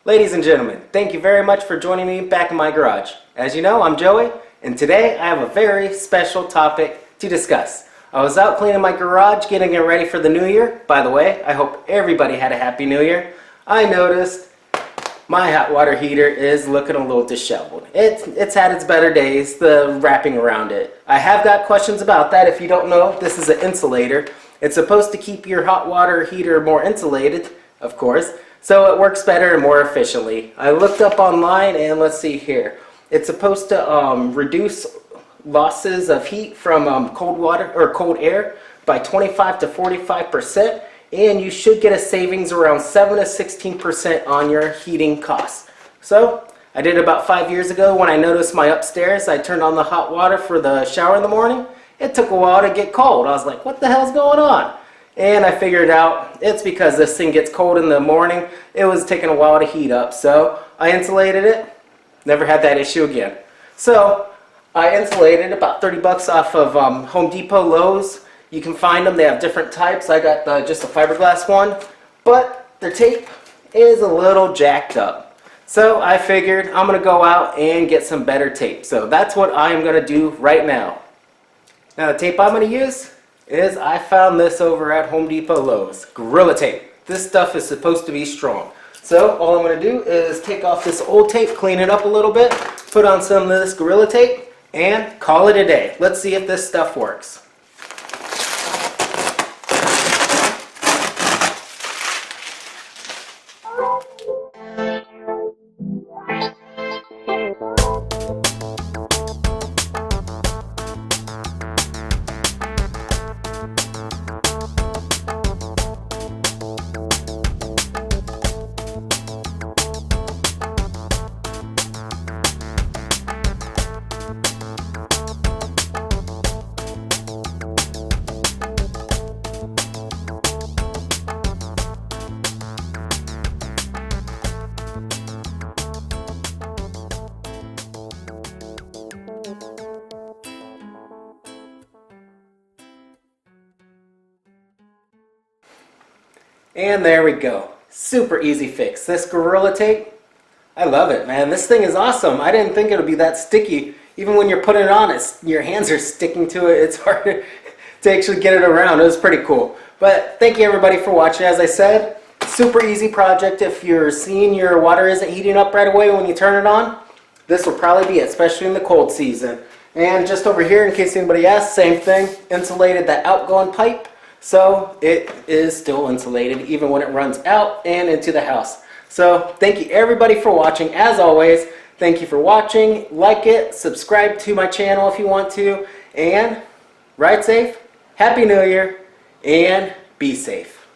Ladies and gentlemen, thank you very much for joining me back in my garage. As you know, I'm Joey, and today I have a very special topic to discuss. I was out cleaning my garage, getting it ready for the new year. By the way, I hope everybody had a happy new year. I noticed my hot water heater is looking a little disheveled. It's had its better days, the wrapping around it. I have got questions about that. If you don't know, this is an insulator. It's supposed to keep your hot water heater more insulated, of course, so it works better and more efficiently. I looked up online and let's see here. It's supposed to reduce losses of heat from cold water or cold air by 25 to 45%, and you should get a savings around 7 to 16% on your heating costs. So I did about 5 years ago when I noticed my upstairs. I turned on the hot water for the shower in the morning. It took a while to get cold. I was like, what the hell's going on? And I figured out it's because this thing gets cold in the morning. It was taking a while to heat up. So I insulated it. Never had that issue again. So I insulated about 30 bucks off of Home Depot, Lowe's. You can find them. They have different types. I got just a fiberglass one. But their tape is a little jacked up. So I figured I'm going to go out and get some better tape. So that's what I'm going to do right now. Now the tape I'm going to use is I found this over at Home Depot, Lowe's. Gorilla Tape. This stuff is supposed to be strong. So all I'm going to do is take off this old tape, clean it up a little bit, put on some of this Gorilla Tape, and call it a day. Let's see if this stuff works. And there we go. Super easy fix. This Gorilla Tape, I love it, man. This thing is awesome. I didn't think it would be that sticky. Even when you're putting it on, your hands are sticking to it. It's hard to actually get it around. It was pretty cool. But thank you everybody for watching. As I said, super easy project. If you're seeing your water isn't heating up right away when you turn it on, this will probably be it, especially in the cold season. And just over here, in case anybody asks, same thing. Insulated that outgoing pipe. So it is still insulated even when it runs out and into the house. So thank you everybody for watching. As always, thank you for watching. Like it, subscribe to my channel if you want to, and ride safe, Happy New Year, and be safe.